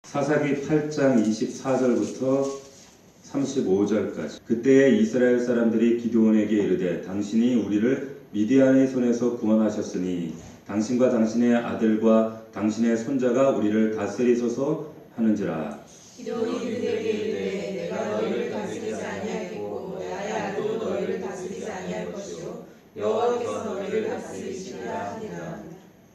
사사기 8장 24절부터 35절까지. 그때에 이스라엘 사람들이 기드온에게 이르되 당신이 우리를 미디안의 손에서 구원하셨으니 당신과 당신의 아들과 당신의 손자가 우리를 다스리소서 하는지라. 기드온이 그들에게 이르되 내가 너희를 다스리지 아니하겠고 나의 아들도 너희를 다스리지 아니할 것이요 여호와께서 너희를 다스리시리라 하니라.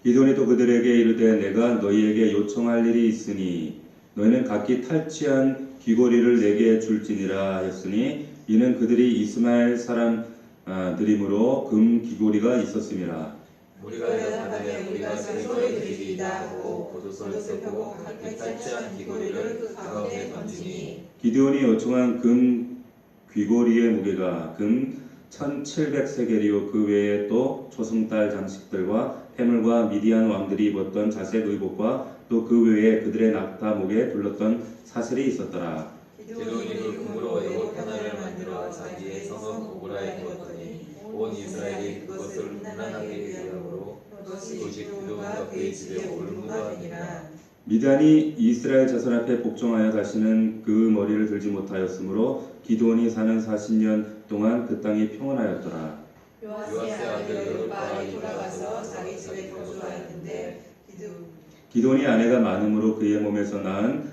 기드온이 또 그들에게 이르되 내가 너희에게 요청할 일이 있으니 너희는 각기 탈취한 귀고리를 내게 줄지니라 하였으니 이는 그들이 이스마엘 사람들이므로 금 귀고리가 있었음이라. 우리가 대답하되 우리가 서로에 드리리이다 하고 겉옷을 펴고 각기 탈취한 귀고리를 그 가운데 던지니 기드온이 요청한 금 귀고리의 무게가 금 1700세겔이요 그 외에 또 초승달 장식들과 해물과 미디안 왕들이 입었던 자색 의복과 또 그 외에 그들의 낙타 목에 둘렀던 사슬이 있었더라. 기드온이 그 금으로 애굽 하나를 만들어 자기의 성읍 오보라에 두었더니 온 이스라엘이 그것을 문안하게 여김으로 그것이 기드온과 그의 집에 올무가 되니라. 미디안이 이스라엘 자손 앞에 복종하여 다시는 그 머리를 들지 못하였으므로 기드온이 사는 40년 동안 그 땅이 평온하였더라. 요아스의 아들 여룹바알이 돌아가서 자기 집에 거주하였는데 기드온이 아내가 많음으로 그의 몸에서 낳은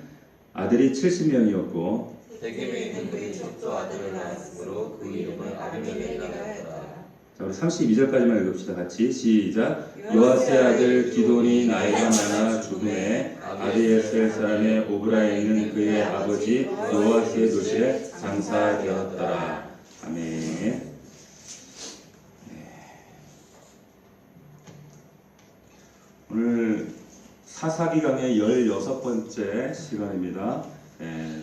아들이 70명이었고 세겜에 있는 그의 첫째 아들을 낳았으므로 그 이름을 아비멜렉이라 하였더라. 자, 우리 32절까지만 읽읍시다. 같이 시작. 요아스의 아들 기드온이 나이가 많아 죽음에 아비에셀 사람의 오브라에 있는 그의 아버지 요아스의 도시에 장사되었더라. 아멘. 오늘 사사기 강의 16번째 시간입니다.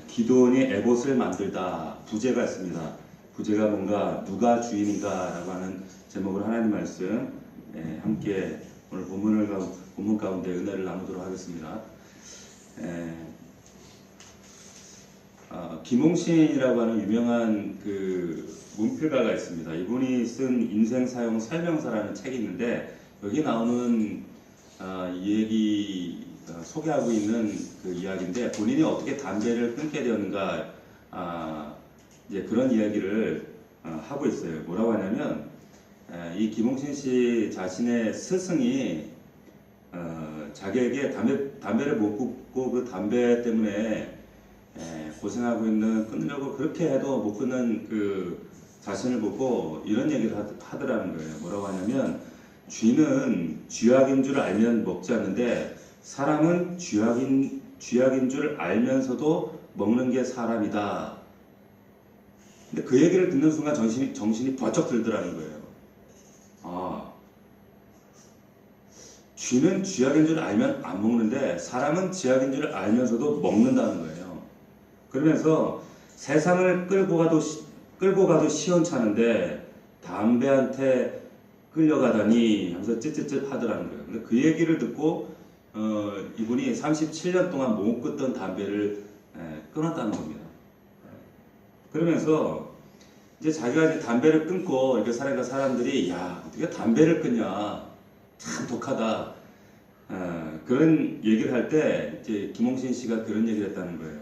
기드온이 에봇을 만들다. 부제가 있습니다. 부제가 뭔가 누가 주인인가 라고 하는 제목으로 하나님 말씀 함께 오늘 본문 가운데 은혜를 나누도록 하겠습니다. 김홍신이라고 하는 유명한 그 문필가가 있습니다. 이분이 쓴 인생 사용 설명서라는 책이 있는데 여기 나오는 이 얘기 소개하고 있는 그 이야기인데 본인이 어떻게 담배를 끊게 되었는가 이제 그런 이야기를 하고 있어요. 뭐라고 하냐면 이 김홍신 씨 자신의 스승이 자기에게 담배를 못 끊고 그 담배 때문에 고생하고 있는 끊으려고 그렇게 해도 못 끊는 그 자신을 보고 이런 얘기를 하더라는 거예요. 뭐라고 하냐면 쥐는 쥐약인 줄 알면 먹지 않는데 사람은 쥐약인 줄 알면서도 먹는 게 사람이다. 근데 그 얘기를 듣는 순간 정신이 번쩍 들더라는 거예요. 쥐는 쥐약인 줄 알면 안 먹는데 사람은 쥐약인 줄 알면서도 먹는다는 거예요. 그러면서 세상을 끌고 가도 시원찮은데 담배한테 끌려가다니 하면서 쯧쯧쯧 하더라는 거예요. 근데 그 얘기를 듣고 이분이 37년 동안 못 끊던 담배를 끊었다는 겁니다. 그러면서 이제 자기가 이제 담배를 끊고 이렇게 살아니까 사람들이 야 어떻게 담배를 끊냐 참 독하다 그런 얘기를 할 때 이제 김홍신 씨가 그런 얘기를 했다는 거예요.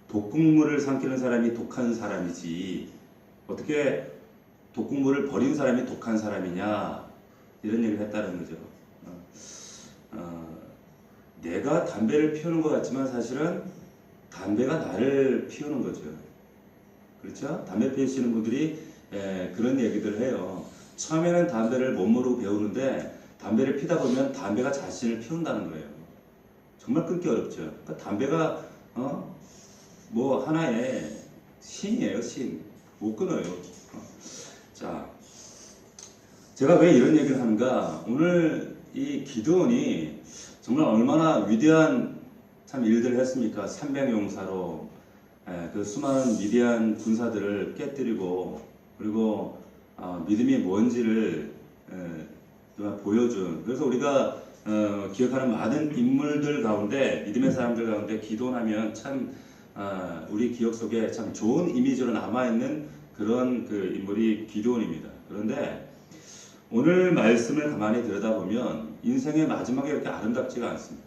독국물을 삼키는 사람이 독한 사람이지 어떻게 독국물을 버린 사람이 독한 사람이냐 이런 얘기를 했다는 거죠. 내가 담배를 피우는 것 같지만 사실은 담배가 나를 피우는 거죠. 그렇죠? 담배 피우시는 분들이 그런 얘기들 해요. 처음에는 담배를 못 모르고 배우는데 담배를 피다 보면 담배가 자신을 피운다는 거예요. 정말 끊기 어렵죠. 그러니까 담배가 뭐 하나의 신이에요. 신. 못 끊어요. 자, 제가 왜 이런 얘기를 하는가? 오늘 이 기드온이 정말 얼마나 위대한 참 일들을 했습니까? 300용사로 그 수많은 미디안 군사들을 깨뜨리고 그리고 믿음이 뭔지를 정말 보여준. 그래서 우리가 기억하는 많은 인물들 가운데 믿음의 사람들 가운데 기도하면 참 우리 기억 속에 참 좋은 이미지로 남아있는 그런 그 인물이 기드온입니다. 그런데 오늘 말씀을 가만히 들여다보면 인생의 마지막에 이렇게 아름답지가 않습니다.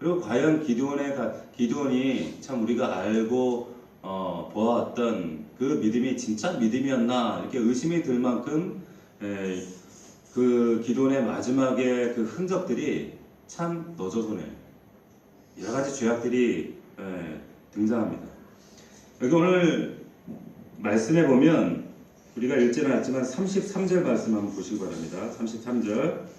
그리고 과연 기드온이 참 우리가 알고 보아왔던 그 믿음이 진짜 믿음이었나 이렇게 의심이 들 만큼 그 기드온의 마지막에 그 흔적들이 참 너저분해요. 여러 가지 죄악들이 등장합니다. 여기 오늘 말씀해 보면 우리가 읽지는 않았지만 33절 말씀 한번 보시기 바랍니다. 33절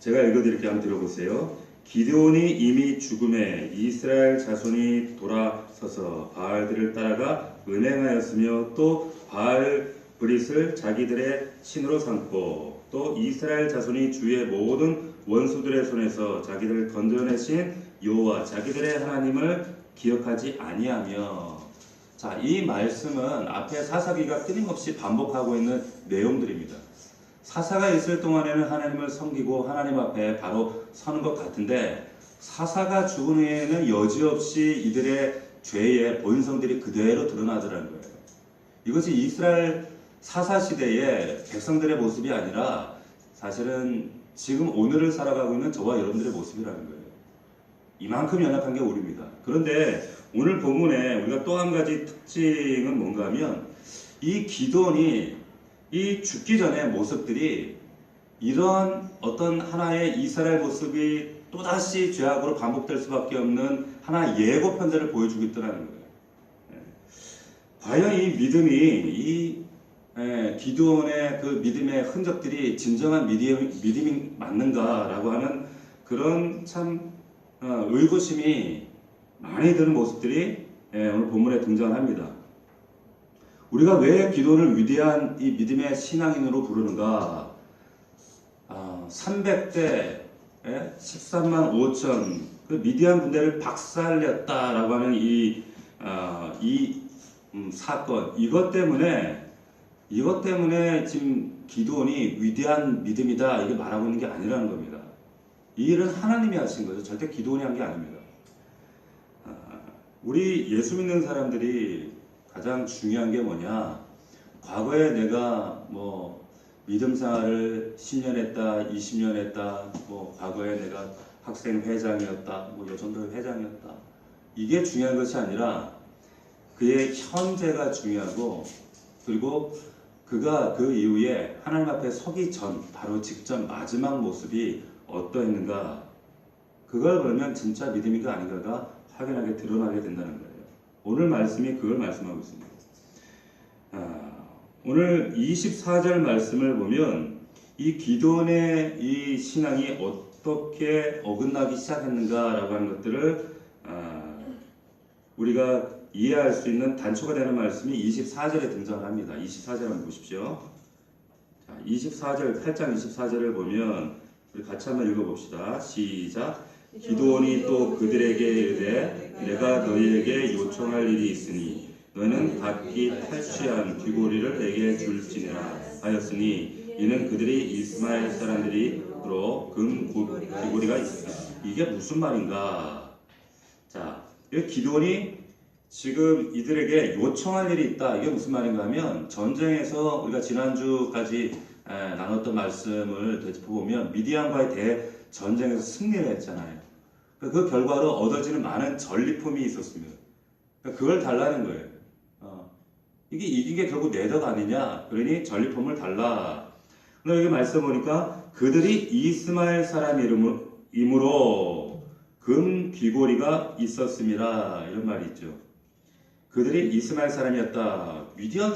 제가 읽어드릴게요. 한번 들어보세요. 기드온이 이미 죽음에 이스라엘 자손이 돌아서서 바알들을 따라가 은행하였으며 또 바알 브릿을 자기들의 신으로 삼고 또 이스라엘 자손이 주의 모든 원수들의 손에서 자기들을 건져내신 여호와 자기들의 하나님을 기억하지 아니하며. 자, 이 말씀은 앞에 사사기가 끊임없이 반복하고 있는 내용들입니다. 사사가 있을 동안에는 하나님을 섬기고 하나님 앞에 바로 서는 것 같은데 사사가 죽은 후에는 여지없이 이들의 죄의 본성들이 그대로 드러나더라는 거예요. 이것이 이스라엘 사사 시대의 백성들의 모습이 아니라 사실은 지금 오늘을 살아가고 있는 저와 여러분들의 모습이라는 거예요. 이만큼 연약한 게 우리입니다. 그런데 오늘 본문에 우리가 또 한 가지 특징은 뭔가 하면 이 기드온이 이 죽기 전의 모습들이 이런 어떤 하나의 이스라엘 모습이 또다시 죄악으로 반복될 수밖에 없는 하나의 예고편들을 보여주고 있더라는 거예요. 과연 이 믿음이 이 기드온의 그 믿음의 흔적들이 진정한 믿음이 맞는가라고 하는 그런 참 의구심이 많이 드는 모습들이 오늘 본문에 등장합니다. 우리가 왜 기드온을 위대한 이 믿음의 신앙인으로 부르는가? 300대 13만 5천 그 미디안 군대를 박살냈다라고 하는 이 사건 이것 때문에 지금 기드온이 위대한 믿음이다 이게 말하고 있는 게 아니라는 겁니다. 이 일은 하나님이 하신 거죠. 절대 기드온이 한 게 아닙니다. 우리 예수 믿는 사람들이 가장 중요한 게 뭐냐? 과거에 내가 뭐 믿음 생활을 10년 했다, 20년 했다, 뭐 과거에 내가 학생 회장이었다, 뭐 여전도 회장이었다. 이게 중요한 것이 아니라 그의 현재가 중요하고 그리고 그가 그 이후에 하나님 앞에 서기 전, 바로 직전 마지막 모습이 어떠했는가? 그걸 보면 진짜 믿음인가 아닌가가 확연하게 드러나게 된다는 거예요. 오늘 말씀이 그걸 말씀하고 있습니다. 오늘 24절 말씀을 보면 이 기드온의 이 신앙이 어떻게 어긋나기 시작했는가라고 하는 것들을 우리가 이해할 수 있는 단초가 되는 말씀이 24절에 등장을 합니다. 24절 한번 보십시오. 자, 24절, 8장 24절을 보면 우리 같이 한번 읽어봅시다. 시작. 기드온이 또 그들에게 이르되 내가 너희에게 요청할 일이 있으니 너희는 각기 탈취한 귀고리를 내게 줄지니라 하였으니 이는 그들이 이스마엘 사람들이로 금 귀고리가 있으라. 이게 무슨 말인가? 자, 이 기드온이 지금 이들에게 요청할 일이 있다. 이게 무슨 말인가 하면 전쟁에서 우리가 지난주까지 나눴던 말씀을 되짚어보면 미디안과의 대전쟁에서 승리를 했잖아요. 그 결과로 얻어지는 많은 전리품이 있었습니다. 그걸 달라는 거예요. 이게 이긴 게 결국 내 덕 아니냐? 그러니 전리품을 달라. 근데 여기 말씀 보니까 그들이 이스마엘 사람이므로 금 귀고리가 있었음이라 이런 말이 있죠. 그들이 이스마엘 사람이었다. 미디안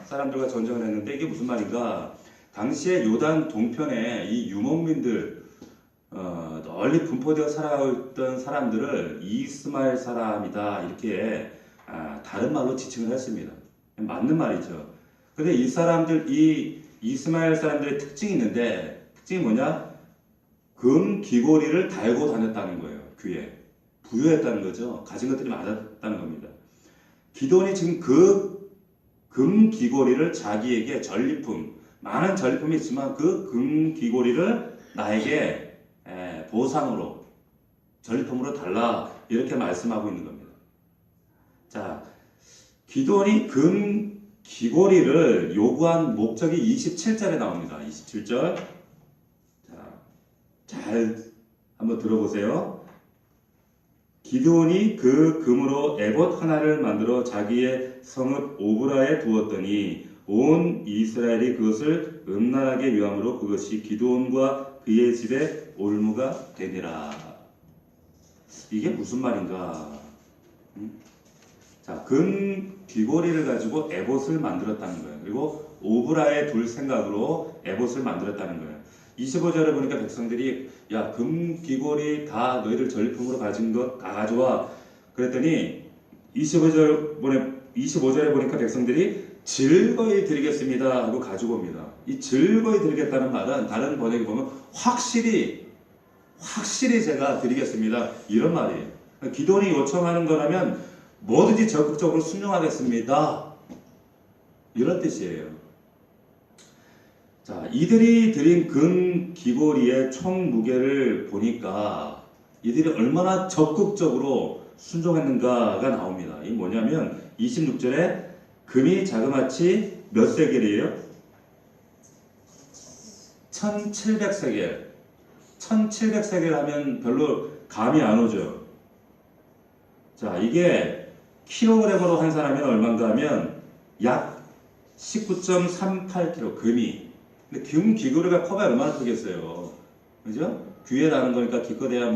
사람들과 전쟁을 했는데 이게 무슨 말인가? 당시에 요단 동편에 이 유목민들 널리 분포되어 살아있던 사람들을 이스마엘 사람이다 이렇게 다른 말로 지칭을 했습니다. 맞는 말이죠. 근데 이 이스마엘 사람들의 특징이 있는데 특징이 뭐냐? 금 귀고리를 달고 다녔다는 거예요. 귀에 부유했다는 거죠. 가진 것들이 많았다는 겁니다. 기드온이 지금 그 금 귀고리를 자기에게 전리품, 많은 전리품이 있지만 그 금 귀고리를 나에게 보상으로, 전리품으로 달라 이렇게 말씀하고 있는 겁니다. 자, 기드온이 금 귀고리를 요구한 목적이 27절에 나옵니다. 27절 잘 한번 들어보세요. 기드온이 그 금으로 에봇 하나를 만들어 자기의 성읍 오브라에 두었더니 온 이스라엘이 그것을 음란하게 여함으로 그것이 기드온과 그의 집에 올무가 되니라. 이게 무슨 말인가? 자, 금 귀고리를 가지고 에봇을 만들었다는 거예요. 그리고 오브라에 둘 생각으로 에봇을 만들었다는 거예요. 25절에 보니까 백성들이 야, 금 귀고리 다 너희들 전리품으로 가진 것 다 가져와. 그랬더니 25절에 보니까 백성들이 즐거이 드리겠습니다 하고 가지고 옵니다. 이 즐거이 드리겠다는 말은 다른 번역에 보면 확실히 제가 드리겠습니다 이런 말이에요. 기도원이 요청하는 거라면 뭐든지 적극적으로 순종하겠습니다 이런 뜻이에요. 자, 이들이 드린 금 귀고리의 총 무게를 보니까 이들이 얼마나 적극적으로 순종했는가가 나옵니다. 이게 뭐냐면 26절에 금이 자그마치 몇 세겔이에요? 1700세겔. 1700세겔 하면 별로 감이 안 오죠. 자, 이게 킬로그램으로 환산하면 얼마인가 하면 약 19.38kg 금이. 근데 금 귀고리가 커봐야 얼마나 크겠어요. 그죠? 귀에 나는 거니까 기껏해야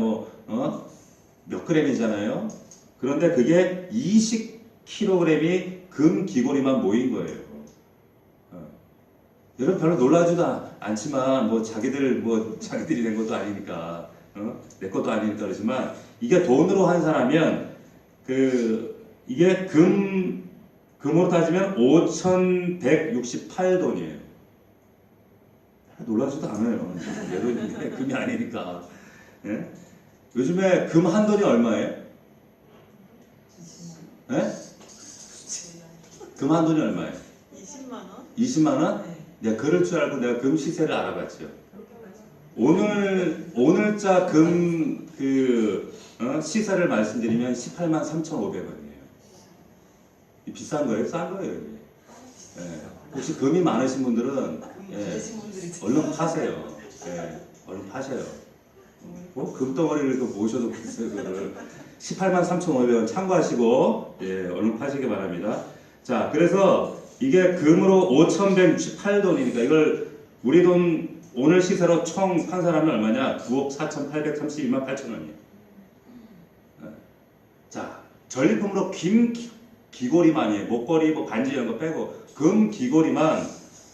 몇 그램이잖아요. 그런데 그게 20kg이 금 귀고리만 모인 거예요. 여러분 별로 놀라지도 않지만 자기들이 낸 것도 아니니까 내 것도 아니니까 그러지만 이게 돈으로 환산하면 이게 금으로 따지면 5,168돈이에요. 놀라지도 않아요. 여러분 금이 아니니까. 예? 요즘에 금 한 돈이 얼마예요? 예? 금 한 돈이 얼마예요? 20만 원? 20만 원? 네. 내가 그럴 줄 알고 내가 금 시세를 알아봤죠. 오늘자 금 시세를 말씀드리면 18만 3,500원이에요. 비싼 거예요? 싼 거예요? 예. 혹시 금이 많으신 분들은 얼른 파세요. 예. 얼른 파세요. 금덩어리를 모셔도 파세요. 그거를 18만 3,500원 참고하시고 얼른 파시기 바랍니다. 자, 그래서 이게 금으로 5,168돈이니까 이걸 우리 돈 오늘 시세로 총 환산하면 얼마냐? 9억 4,832만 8천 원이에요. 자, 전리품으로 금 귀고리만이에요. 목걸이, 반지 이런 거 빼고 금 귀고리만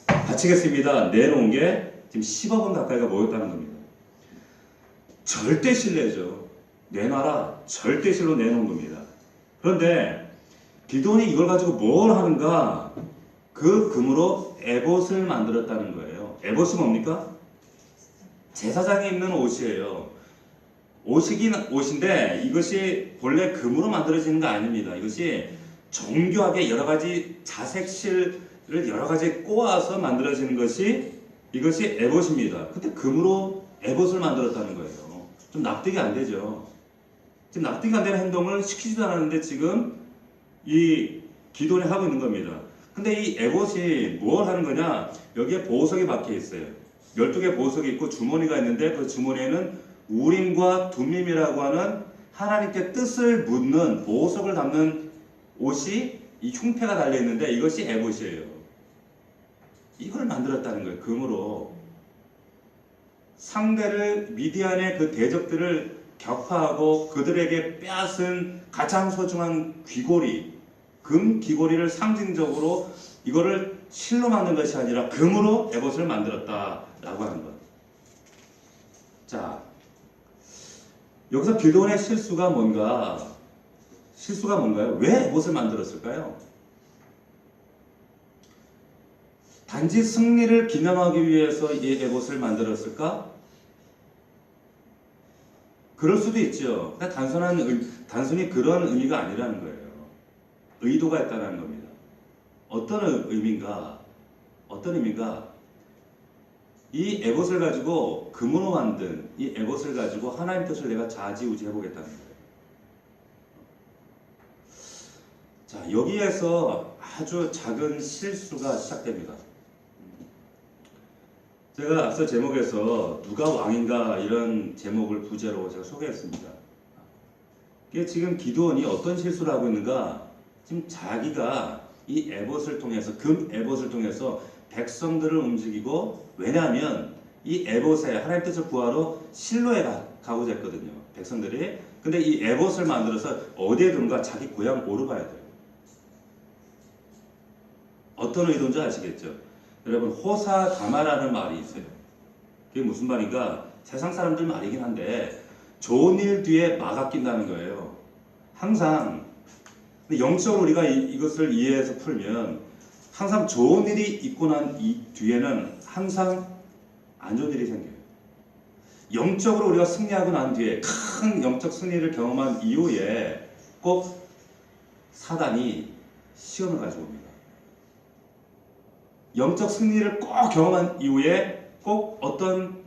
바치겠습니다 내놓은 게 지금 10억 원 가까이가 모였다는 겁니다. 절대 신뢰죠. 내놔라. 절대 신뢰로 내놓은 겁니다. 그런데 기드온이 이걸 가지고 뭘 하는가? 그 금으로 에봇을 만들었다는 거예요. 에봇이 뭡니까? 제사장이 입는 옷이에요. 옷이긴 옷인데 이것이 본래 금으로 만들어지는 거 아닙니다. 이것이 정교하게 여러 가지 자색실을 여러 가지 꼬아서 만들어지는 것이 이것이 에봇입니다. 근데 금으로 에봇을 만들었다는 거예요. 좀 납득이 안 되죠. 지금 납득이 안 되는 행동을 시키지도 않았는데 지금 이 기도를 하고 있는 겁니다. 근데 이 에봇이 뭘 하는 거냐? 여기에 보석이 박혀 있어요. 12개 보석이 있고 주머니가 있는데 그 주머니에는 우림과 둠밈이라고 하는 하나님께 뜻을 묻는 보석을 담는 옷이 이 흉패가 달려 있는데 이것이 에봇이에요. 이걸 만들었다는 거예요. 금으로. 상대를 미디안의 그 대적들을 격파하고 그들에게 빼앗은 가장 소중한 귀고리, 금 귀고리를 상징적으로 이거를 실로 만든 것이 아니라 금으로 에봇을 만들었다라고 하는 것. 자, 여기서 기드온의 실수가 뭔가요? 왜 에봇을 만들었을까요? 단지 승리를 기념하기 위해서 이 에봇을 만들었을까? 그럴 수도 있죠. 단순히 그런 의미가 아니라는 거예요. 의도가 있다는 겁니다. 어떤 의미인가? 이 에봇을 가지고 금으로 만든 이 에봇을 가지고 하나님 뜻을 내가 좌지우지 해보겠다는 거예요. 자, 여기에서 아주 작은 실수가 시작됩니다. 제가 앞서 제목에서 누가 왕인가 이런 제목을 부제로 제가 소개했습니다. 이게 지금 기드온이 어떤 실수를 하고 있는가? 지금 자기가 이 에봇을 통해서 금 에봇을 통해서 백성들을 움직이고, 왜냐하면 이 에봇에 하나님 뜻을 구하러 실로에 가고자 했거든요. 백성들이. 근데 이 에봇을 만들어서 어디에 두는가? 자기 고향 오르바에 둬요. 어떤 의도인지 아시겠죠? 여러분, 호사다마라는 말이 있어요. 그게 무슨 말인가? 세상 사람들 말이긴 한데 좋은 일 뒤에 마가 낀다는 거예요. 항상 영적으로 우리가 이것을 이해해서 풀면 항상 좋은 일이 있고 난 이 뒤에는 항상 안 좋은 일이 생겨요. 영적으로 우리가 승리하고 난 뒤에 큰 영적 승리를 경험한 이후에 꼭 사단이 시험을 가지고 옵니다. 영적 승리를 꼭 경험한 이후에 꼭 어떤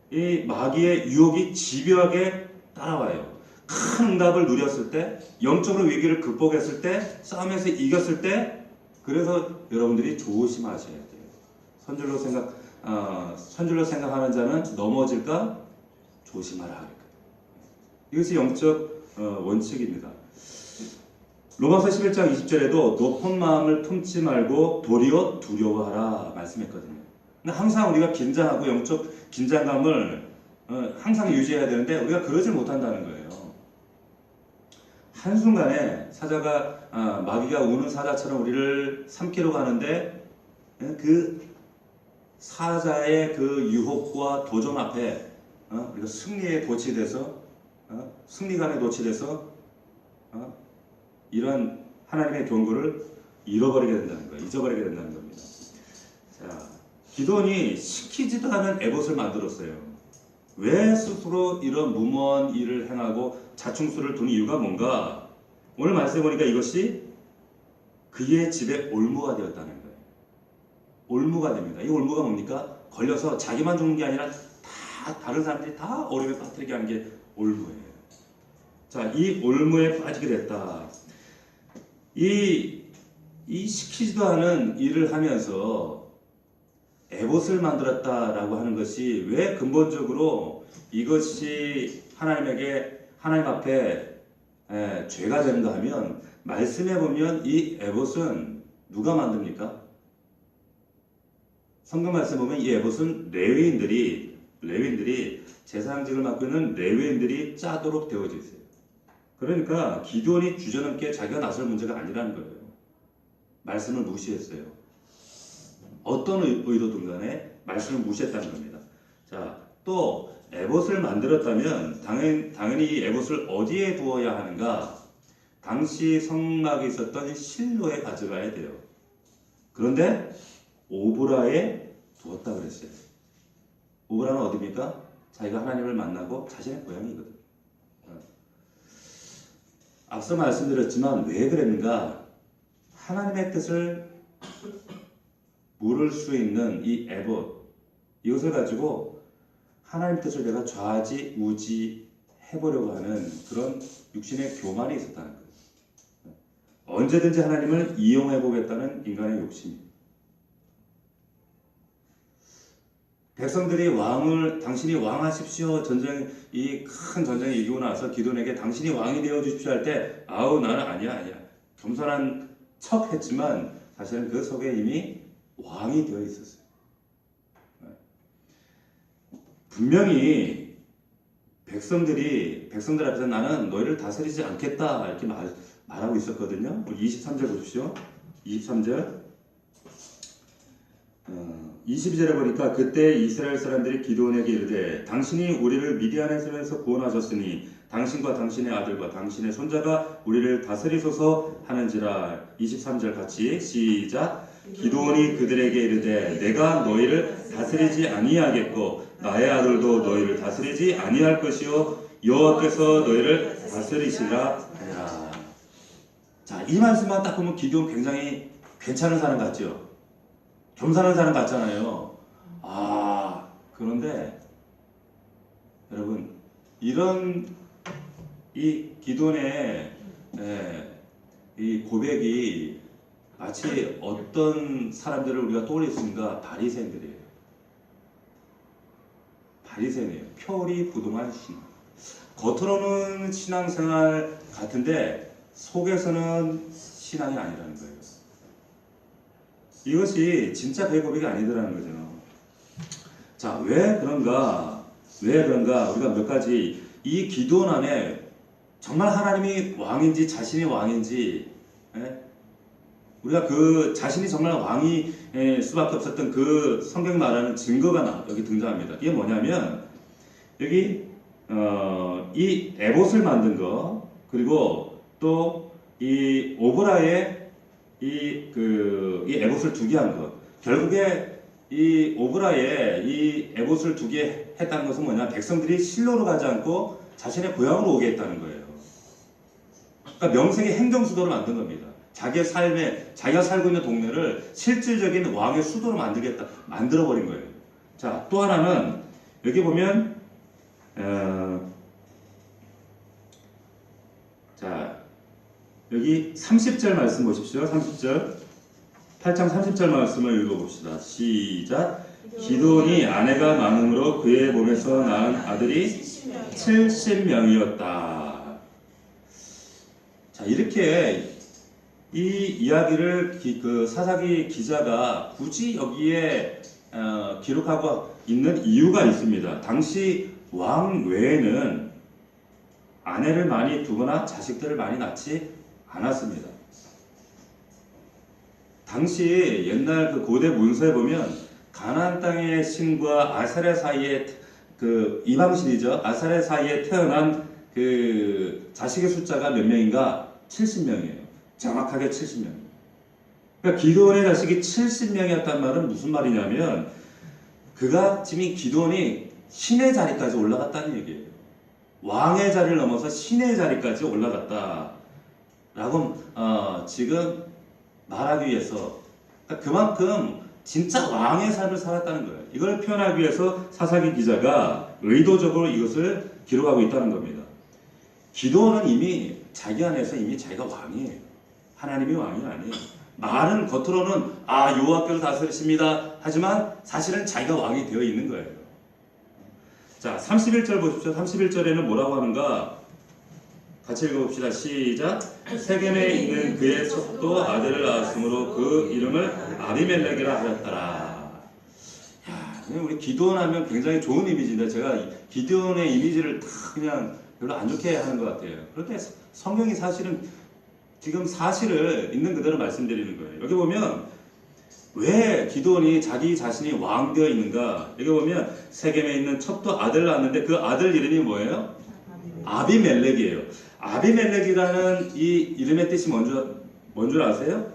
이 마귀의 유혹이 집요하게 따라와요. 큰 응답을 누렸을 때, 영적으로 위기를 극복했을 때, 싸움에서 이겼을 때, 그래서 여러분들이 조심하셔야 돼요. 선줄로 생각하는 자는 넘어질까 조심하라. 이것이 영적 원칙입니다. 로마서 11장 20절에도 높은 마음을 품지 말고 도리어 두려워하라 말씀했거든요. 근데 항상 우리가 긴장하고 영적 긴장감을 항상 유지해야 되는데 우리가 그러지 못한다는 거예요. 한순간에 사자가 마귀가 우는 사자처럼 우리를 삼키러 가는데 그 사자의 그 유혹과 도전 앞에 우리가 승리에 도취돼서 승리감에 도취돼서 이런 하나님의 경고를 잃어버리게 된다는 거예요. 잊어버리게 된다는 겁니다. 자, 기드온이 시키지도 않은 에봇을 만들었어요. 왜 스스로 이런 무모한 일을 행하고 자충수를 두는 이유가 뭔가? 오늘 말씀해 보니까 이것이 그의 집에 올무가 되었다는 거예요. 올무가 됩니다. 이 올무가 뭡니까? 걸려서 자기만 죽는 게 아니라 다른 사람들이 다 어려움에 빠뜨리게 하는 게 올무예요. 자, 이 올무에 빠지게 됐다. 이 시키지도 않은 일을 하면서 에봇을 만들었다라고 하는 것이 왜 근본적으로 이것이 하나님 앞에 죄가 되는가 하면, 말씀해 보면 이 에봇은 누가 만듭니까? 성경 말씀 보면 이 에봇은 레위인들이 제사장직을 맡고 있는 레위인들이 짜도록 되어져 있어요. 그러니까 기드온이 주저넘게 자기가 나설 문제가 아니라는 거예요. 말씀을 무시했어요. 어떤 의도든 간에 말씀을 무시했다는 겁니다. 자, 또 에봇을 만들었다면 당연히 이 에봇을 어디에 두어야 하는가? 당시 성막에 있었던 실로에 가져가야 돼요. 그런데 오브라에 두었다 그랬어요. 오브라는 어디입니까? 자기가 하나님을 만나고 자신의 고향이거든요. 앞서 말씀드렸지만 왜 그랬는가? 하나님의 뜻을 물을 수 있는 이 에봇, 이것을 가지고 하나님 뜻을 내가 좌지우지 해보려고 하는 그런 육신의 교만이 있었다는 거예요. 언제든지 하나님을 이용해보겠다는 인간의 욕심. 백성들이 당신이 왕하십시오. 이 큰 전쟁이 이기고 나서 기드온에게 당신이 왕이 되어 주십시오 할 때, 나는 아니야. 겸손한 척 했지만 사실은 그 속에 이미 왕이 되어 있었어요. 분명히 백성들 앞에서 나는 너희를 다스리지 않겠다 이렇게 말하고 있었거든요. 23절 보십시오. 23절 22절에 보니까 그때 이스라엘 사람들이 기드온에게 이르되 당신이 우리를 미디안의 손에서 구원하셨으니 당신과 당신의 아들과 당신의 손자가 우리를 다스리소서 하는지라. 23절 같이 시작. 기드온이 그들에게 이르되 내가 너희를 다스리지 아니하겠고 나의 아들도 너희를 다스리지 아니할 것이요 여호와께서 너희를 다스리시라 하니라. 자, 이 말씀만 딱 보면 기드온 굉장히 괜찮은 사람 같죠? 겸손한 사람 같잖아요. 그런데 여러분, 이런 이 기드온의 이 고백이 마치 어떤 사람들을 우리가 떠올릴 수 있는가? 바리새인들이에요. 바리새인이에요. 표리부동한 신앙. 겉으로는 신앙생활 같은데 속에서는 신앙이 아니라는 거예요. 이것이 진짜 배 고백이 아니더라는 거죠. 자, 왜 그런가? 우리가 몇 가지 이 기도원 안에 정말 하나님이 왕인지 자신이 왕인지, 우리가 그 자신이 정말 왕이 수밖에 없었던 그 성경 말하는 증거가 여기 등장합니다. 이게 뭐냐면 여기 이 에봇을 만든 거, 그리고 또 이 오브라의 이 에봇을 두게 한 것. 결국에 이 오브라에 이 에봇을 두게 했다는 것은 뭐냐? 백성들이 실로로 가지 않고 자신의 고향으로 오게 했다는 거예요. 그러니까 명색의 행정수도로 만든 겁니다. 자기의 삶에, 자기가 살고 있는 동네를 실질적인 왕의 수도로 만들어버린 거예요. 자, 또 하나는, 여기 보면, 자, 여기 30절 말씀 보십시오. 30절. 8장 30절 말씀을 읽어봅시다. 시작. 기드온이 아내가 많음으로 그의 몸에서 낳은 아들이 70명이었다. 자, 이렇게 이 이야기를 그 사사기 기자가 굳이 여기에 기록하고 있는 이유가 있습니다. 당시 왕 외에는 아내를 많이 두거나 자식들을 많이 낳지 않았습니다. 당시 옛날 그 고대 문서에 보면 가나안 땅의 신과 아사랴 사이에 그 이방신이죠. 아사랴 사이에 태어난 그 자식의 숫자가 몇 명인가? 70명이에요. 정확하게 70명. 그러니까 기드온의 자식이 70명이었단 말은 무슨 말이냐면 그가 지금 기드온이 신의 자리까지 올라갔다는 얘기예요. 왕의 자리를 넘어서 신의 자리까지 올라갔다. 라고 지금 말하기 위해서 그만큼 진짜 왕의 삶을 살았다는 거예요. 이걸 표현하기 위해서 사사기 기자가 의도적으로 이것을 기록하고 있다는 겁니다. 기드온은 이미 자기 안에서 이미 자기가 왕이에요. 하나님이 왕이 아니에요. 말은 겉으로는 여호와께서 다스리십니다. 하지만 사실은 자기가 왕이 되어 있는 거예요. 자, 31절 보십시오. 31절에는 뭐라고 하는가? 같이 읽어봅시다. 시작. 세겜에 있는 그의 첩도 아들을 낳았으므로 그 이름을 아비멜렉이라 하였더라. 야, 우리 기드온 하면 굉장히 좋은 이미지인데 제가 기드온의 이미지를 다 그냥 별로 안 좋게 하는 것 같아요. 그렇게 성경이 사실은 지금 사실을 있는 그대로 말씀드리는 거예요. 여기 보면 왜 기드온이 자기 자신이 왕 되어 있는가? 여기 보면 세겜에 있는 첩도 아들을 낳았는데 그 아들 이름이 뭐예요? 아비멜렉이에요. 아비멜렉이라는 이 이름의 뜻이 뭔 줄 아세요?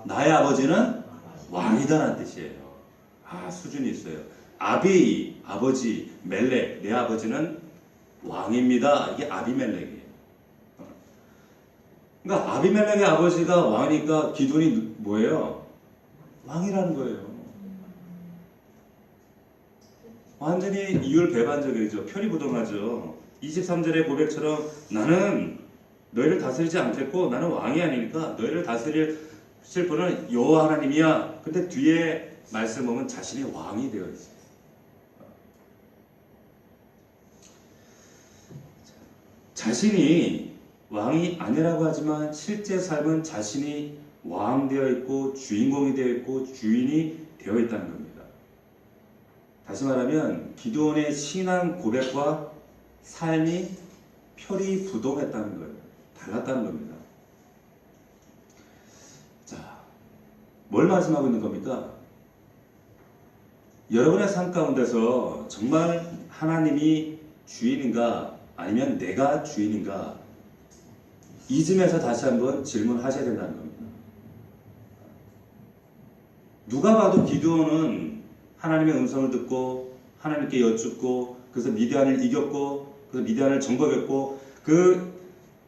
나의 아버지는 왕이다라는 뜻이에요. 수준이 있어요. 아버지, 멜렉, 내 아버지는 왕입니다. 이게 아비멜렉이에요. 그러니까 아비멜렉의 아버지가 왕이니까 기드온이 뭐예요? 왕이라는 거예요. 완전히 이율배반적이죠. 표리부동하죠. 23절의 고백처럼 나는 너희를 다스리지 않겠고 나는 왕이 아니니까 너희를 다스릴 분은 여호와 하나님이야. 근데 뒤에 말씀 보면 자신이 왕이 되어 있어요. 자신이 왕이 아니라고 하지만 실제 삶은 자신이 왕 되어 있고 주인공이 되어 있고 주인이 되어 있다는 겁니다. 다시 말하면 기드온의 신앙 고백과 삶이 표리부동했다는 거예요. 달랐다는 겁니다. 자, 뭘 말씀하고 있는 겁니까? 여러분의 삶 가운데서 정말 하나님이 주인인가 아니면 내가 주인인가 이쯤에서 다시 한번 질문하셔야 된다는 겁니다. 누가 봐도 기드온은 하나님의 음성을 듣고 하나님께 여쭙고 그래서 미디안을 이겼고 그래서 미디안을 정복했고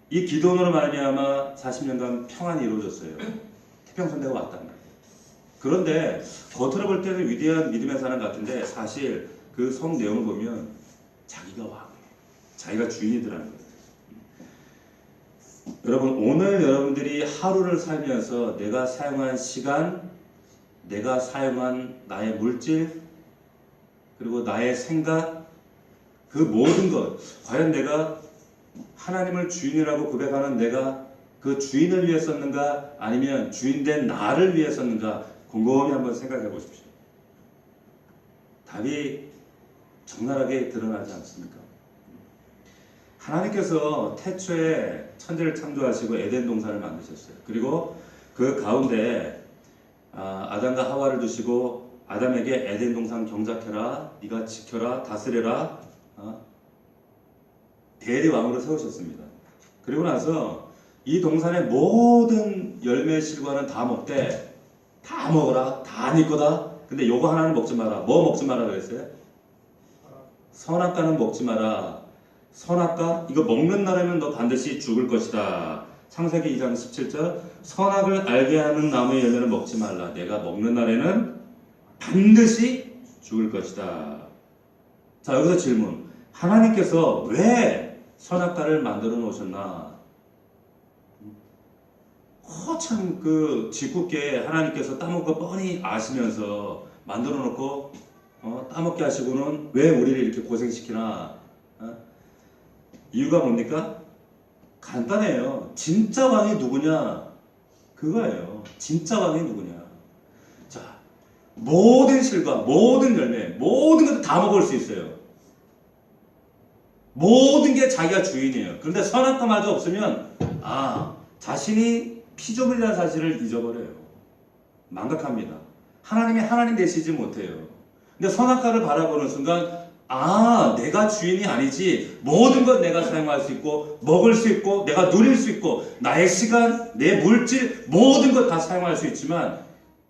이 기드온으로 말미암아 40년간 평안이 이루어졌어요. 태평성대가 왔단 말이에요. 그런데 겉으로 볼 때는 위대한 믿음의 사람 같은데 사실 그 성 내용을 보면 자기가 왕이에요. 자기가 주인이더라는 거예요. 여러분, 오늘 여러분들이 하루를 살면서 내가 사용한 시간, 내가 사용한 나의 물질, 그리고 나의 생각, 그 모든 것, 과연 내가 하나님을 주인이라고 고백하는 내가 그 주인을 위해 썼는가, 아니면 주인된 나를 위해 썼는가, 곰곰이 한번 생각해 보십시오. 답이 적나라하게 드러나지 않습니까? 하나님께서 태초에 천지를 창조하시고 에덴 동산을 만드셨어요. 그리고 그 가운데 아담과 하와를 두시고 아담에게 에덴 동산 경작해라, 네가 지켜라, 다스려라, 대리왕으로 세우셨습니다. 그리고 나서 이 동산의 모든 열매 실과는 다 먹되, 다 먹어라, 다 네 거다. 근데 요거 하나는 먹지 마라. 뭐 먹지 마라 그랬어요? 선악과는 먹지 마라. 선악과? 이거 먹는 날에는 너 반드시 죽을 것이다. 창세기 2장 17절. 선악을 알게 하는 나무의 열매를 먹지 말라. 내가 먹는 날에는 반드시 죽을 것이다. 자, 여기서 질문. 하나님께서 왜 선악과를 만들어 놓으셨나? 참 그 짓궂게 하나님께서 따먹을 거 뻔히 아시면서 만들어 놓고 따먹게 하시고는 왜 우리를 이렇게 고생시키나? 이유가 뭡니까? 간단해요. 진짜 왕이 누구냐? 그거예요. 진짜 왕이 누구냐? 자, 모든 실과 모든 열매, 모든 것을 다 먹을 수 있어요. 모든 게 자기가 주인이에요. 그런데 선악과마저 없으면 자신이 피조물이라는 사실을 잊어버려요. 망각합니다. 하나님이 하나님 되시지 못해요. 근데 선악과를 바라보는 순간 내가 주인이 아니지, 모든 것 내가 사용할 수 있고 먹을 수 있고 내가 누릴 수 있고 나의 시간, 내 물질 모든 것 다 사용할 수 있지만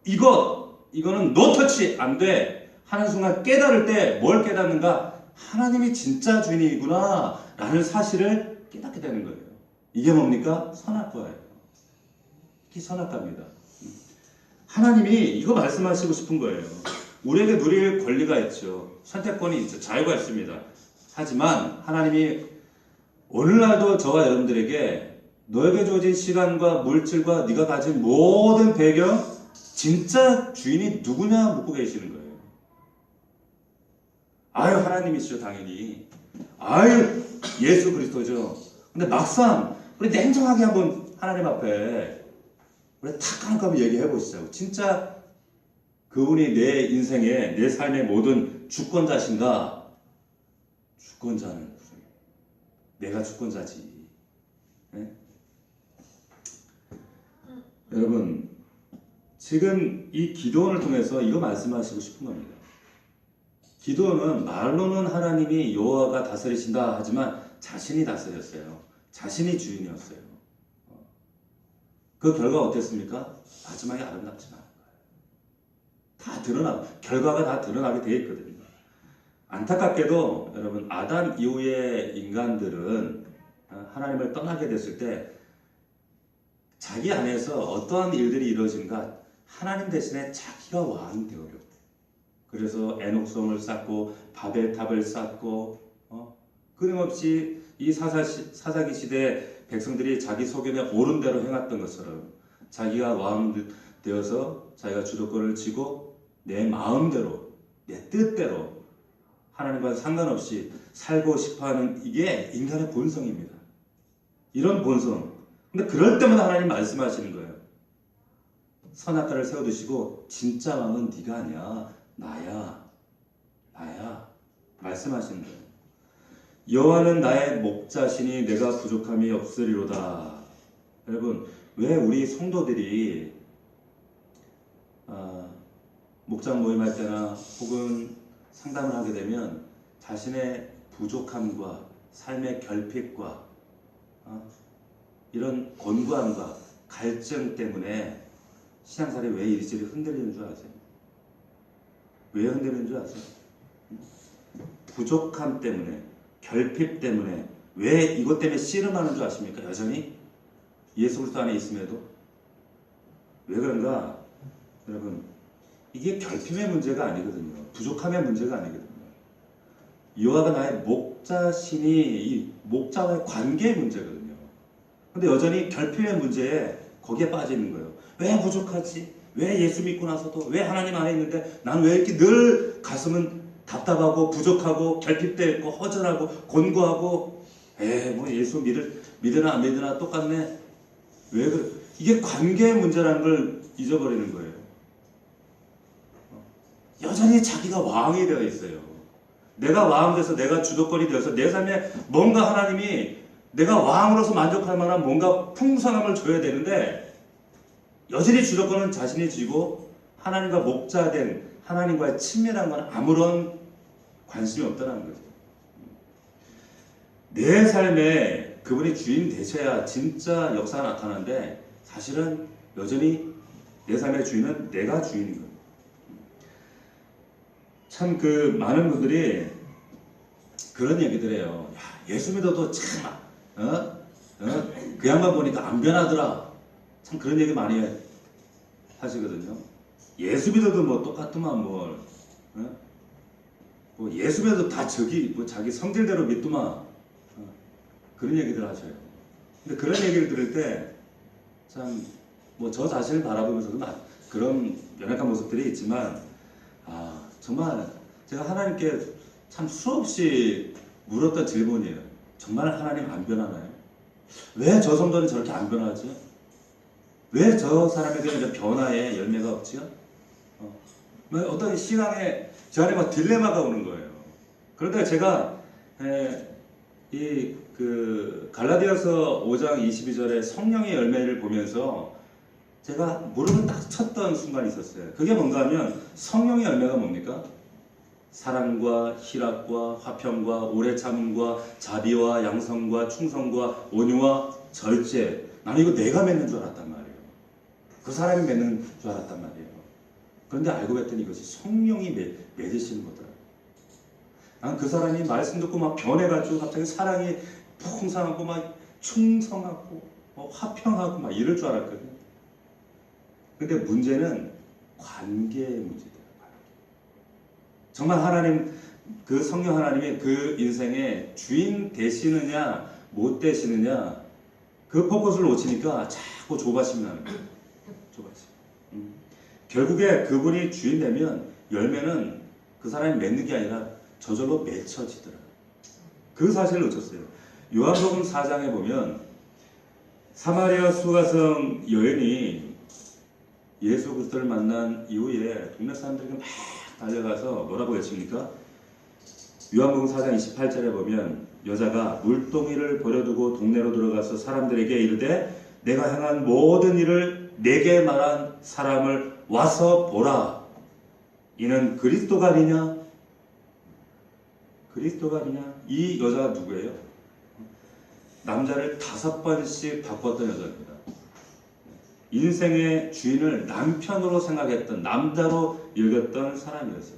이거는 노터치 안 돼 하는 순간 깨달을 때 뭘 깨닫는가? 하나님이 진짜 주인이구나 라는 사실을 깨닫게 되는 거예요. 이게 뭡니까? 선악과예요. 이게 선악과입니다. 하나님이 이거 말씀하시고 싶은 거예요. 우리에게 누릴 권리가 있죠. 선택권이 있죠. 자유가 있습니다. 하지만 하나님이 오늘날도 저와 여러분들에게 너에게 주어진 시간과 물질과 네가 가진 모든 배경, 진짜 주인이 누구냐 묻고 계시는 거예요. 하나님이시죠, 당연히. 예수 그리스도죠. 근데 막상 우리 냉정하게 한번 하나님 앞에 우리 탁 한번 얘기해 보시자고. 진짜 그분이 내 인생의, 내 삶의 모든 주권자신가? 주권자는 무슨? 내가 주권자지. 네? 여러분, 지금 이 기도원을 통해서 이거 말씀하시고 싶은 겁니다. 기도원은 말로는 하나님이 여호와가 다스리신다 하지만 자신이 다스렸어요. 자신이 주인이었어요. 그 결과 어땠습니까? 마지막에 아름답지 않아요. 다 결과가 다 드러나게 되어 있거든요. 안타깝게도 여러분, 아담 이후의 인간들은 하나님을 떠나게 됐을 때 자기 안에서 어떠한 일들이 이루어진가? 하나님 대신에 자기가 왕이 되어버렸대요. 그래서 에녹성을 쌓고 바벨탑을 쌓고 끊임없이 이 사사기 시대 백성들이 자기 소견에 옳은 대로 행했던 것처럼 자기가 왕 되어서 자기가 주도권을 쥐고 내 마음대로, 내 뜻대로 하나님과 상관없이 살고 싶어하는 이게 인간의 본성입니다. 이런 본성. 근데 그럴 때마다 하나님 말씀하시는 거예요. 선악과를 세워두시고 진짜 왕은 네가 아니야. 나야. 말씀하시는 거예요. 여호와는 나의 목자시니 내가 부족함이 없으리로다. 여러분, 왜 우리 성도들이 목장 모임할 때나 혹은 상담을 하게 되면 자신의 부족함과 삶의 결핍과 이런 곤고함과 갈증 때문에 신앙생활이 왜 이리저리 흔들리는 줄 아세요? 왜 흔들리는 줄 아세요? 부족함 때문에, 결핍 때문에, 왜 이것 때문에 씨름하는 줄 아십니까? 여전히 예수 그리스도 안에 있음에도. 왜 그런가? 여러분, 이게 결핍의 문제가 아니거든요. 부족함의 문제가 아니거든요. 여호와가 나의 목자시니 이 목자와의 관계의 문제거든요. 근데 여전히 결핍의 문제에 거기에 빠져 있는 거예요. 왜 부족하지? 왜 예수 믿고 나서도, 왜 하나님 안에 있는데 난 왜 이렇게 늘 가슴은 답답하고 부족하고 결핍되어 있고 허전하고 곤고하고 뭐 예수 믿으나 안 믿으나 똑같네. 왜 그래? 이게 관계의 문제라는 걸 잊어버리는 거예요. 여전히 자기가 왕이 되어 있어요. 내가 왕 돼서 내가 주도권이 되어서 내 삶에 뭔가 하나님이 내가 왕으로서 만족할 만한 뭔가 풍성함을 줘야 되는데 여전히 주도권은 자신이 쥐고 하나님과 목자된 하나님과의 친밀한 건 아무런 관심이 없다는 거죠. 내 삶에 그분이 주인 되셔야 진짜 역사가 나타나는데 사실은 여전히 내 삶의 주인은 내가 주인인 거예요. 참 많은 분들이 그런 얘기들 해요. 야, 예수 믿어도 참 그 양반 보니까 안 변하더라. 참 그런 얘기 많이 하시거든요. 예수 믿어도 뭐 똑같더만 뭐 예수 믿어도 다 자기 성질대로 믿더만 그런 얘기들 하셔요. 근데 그런 얘기를 들을 때 참 뭐 저 자신을 바라보면서도 그런 연약한 모습들이 있지만 정말 제가 하나님께 참 수없이 물었던 질문이에요. 정말 하나님 안 변하나요? 왜 저 성도는 저렇게 안 변하지? 왜 저 사람에게는 변화의 열매가 없지요? 어떤 신앙에 제 안에 막 딜레마가 오는 거예요. 그런데 제가 갈라디아서 5장 22절에 성령의 열매를 보면서 제가 무릎을 딱 쳤던 순간이 있었어요. 그게 뭔가 하면 성령의 열매가 뭡니까? 사랑과 희락과 화평과 오래 참음과 자비와 양성과 충성과 온유와 절제. 나는 이거 내가 맺는 줄 알았단 말이에요. 그 사람이 맺는 줄 알았단 말이에요. 그런데 알고 봤더니 이것이 성령이 맺으시는 거더라고요. 난 그 사람이 말씀 듣고 막 변해가지고 갑자기 사랑이 풍성하고 막 충성하고 화평하고 막 이럴 줄 알았거든요. 근데 문제는 관계의 문제예요. 정말 하나님, 그 성령 하나님이 그 인생의 주인 되시느냐 못 되시느냐 그 포커스를 놓치니까 자꾸 조바심이 나는 거예요. 조바심. 결국에 그분이 주인 되면 열매는 그 사람이 맺는 게 아니라 저절로 맺혀지더라. 그 사실을 놓쳤어요. 요한복음 4장에 보면 사마리아 수가성 여인이 예수 그리스도를 만난 이후에 동네 사람들에게 막 달려가서 뭐라고 외칩니까? 요한복음 4장 28절에 보면 여자가 물동이를 버려두고 동네로 들어가서 사람들에게 이르되 내가 행한 모든 일을 내게 말한 사람을 와서 보라. 이는 그리스도가 아니냐? 그리스도가 아니냐? 이 여자가 누구예요? 남자를 5번씩 바꿨던 여자입니다. 인생의 주인을 남편으로 생각했던, 남자로 여겼던 사람이었어요.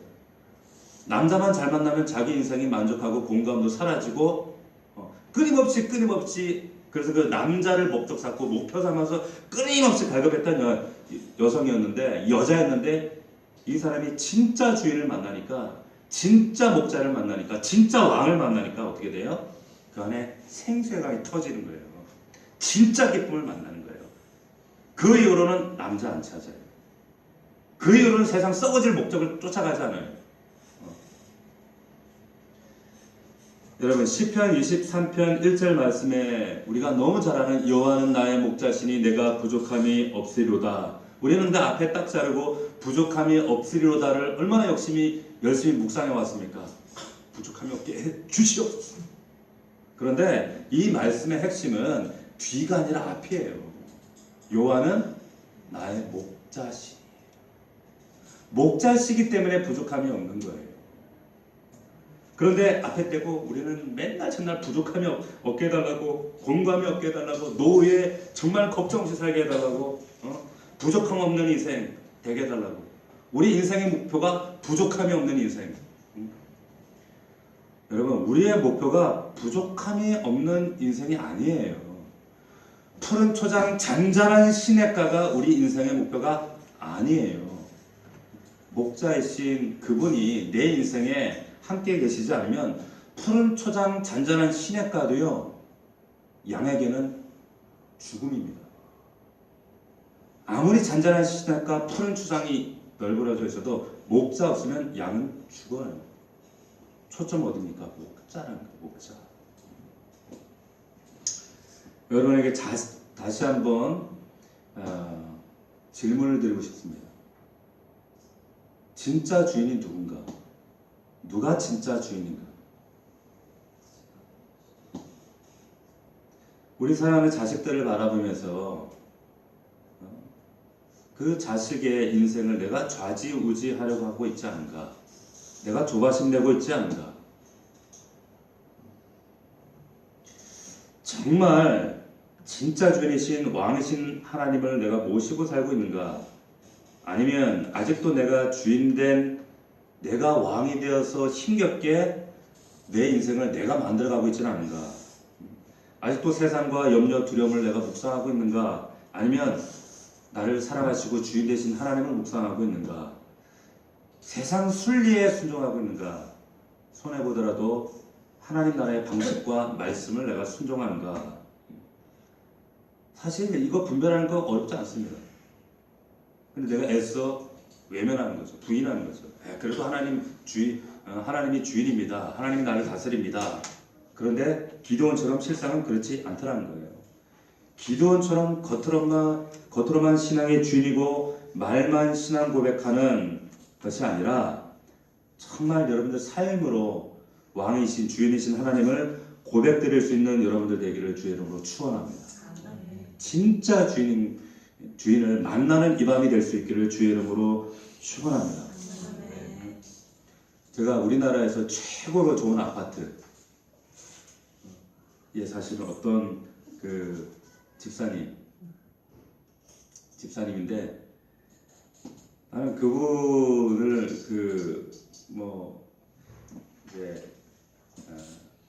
남자만 잘 만나면 자기 인생이 만족하고 공감도 사라지고 끊임없이 그래서 그 남자를 목적 삼고 목표 삼아서 끊임없이 갈급했던 여성이었는데, 여자였는데 이 사람이 진짜 주인을 만나니까, 진짜 목자를 만나니까, 진짜 왕을 만나니까 어떻게 돼요? 그 안에 생수의 터지는 거예요. 진짜 기쁨을 만나는 거예요. 그 이후로는 남자 안 찾아요. 그 이후로는 세상 썩어질 목적을 쫓아가지 않아요. 여러분 시편 23편 1절 말씀에 우리가 너무 잘 아는 여호와는 나의 목자시니 내가 부족함이 없으리로다. 우리는 그 앞에 딱 자르고 부족함이 없으리로다를 얼마나 열심히 묵상해 왔습니까? 부족함이 없게 해 주시옵소서. 그런데 이 말씀의 핵심은 뒤가 아니라 앞이에요. 여호와는 나의 목자시니. 목자시기 때문에 부족함이 없는 거예요. 그런데 앞에 떼고 우리는 맨날 첫날 부족함이 없게 해달라고, 공감이 없게 해달라고, 노후에 정말 걱정 없이 살게 해달라고, 부족함 없는 인생 되게 해달라고. 우리 인생의 목표가 부족함이 없는 인생. 여러분, 우리의 목표가 부족함이 없는 인생이 아니에요. 푸른 초장 잔잔한 시냇가가 우리 인생의 목표가 아니에요. 목자이신 그분이 내 인생에 함께 계시지 않으면 푸른 초장 잔잔한 시냇가도요, 양에게는 죽음입니다. 아무리 잔잔한 시냇가 푸른 초장이 널브러져 있어도 목자 없으면 양은 죽어요. 초점 어디입니까? 목자라는 거예요. 목자. 여러분에게 다시 한번 질문을 드리고 싶습니다. 진짜 주인이 누군가? 누가 진짜 주인인가? 우리 사랑하는 자식들을 바라보면서 그 자식의 인생을 내가 좌지우지하려고 하고 있지 않은가? 내가 조바심 내고 있지 않은가? 정말 진짜 주인이신 왕이신 하나님을 내가 모시고 살고 있는가? 아니면 아직도 내가 주인된 내가 왕이 되어서 힘겹게 내 인생을 내가 만들어가고 있지는 않은가? 아직도 세상과 염려 두려움을 내가 묵상하고 있는가? 아니면 나를 사랑하시고 주인 되신 하나님을 묵상하고 있는가? 세상 순리에 순종하고 있는가? 손해보더라도 하나님 나라의 방식과 말씀을 내가 순종하는가? 사실 이거 분별하는 거 어렵지 않습니다. 근데 내가 애써 외면하는 거죠. 부인하는 거죠. 그래도 하나님이 주인입니다. 하나님이 나를 다스립니다. 그런데 기드온처럼 실상은 그렇지 않더라는 거예요. 기드온처럼 겉으로만 신앙의 주인이고 말만 신앙 고백하는 것이 아니라 정말 여러분들 삶으로 왕이신 주인이신 하나님을 고백드릴 수 있는 여러분들 되기를 주의 이름으로 축원합니다. 진짜 주인을 만나는 이 밤이 될 수 있기를 주의 이름으로 축원합니다. 제가 우리나라에서 최고로 좋은 아파트에 사시는 어떤 그 집사님인데 나는 그분을 이제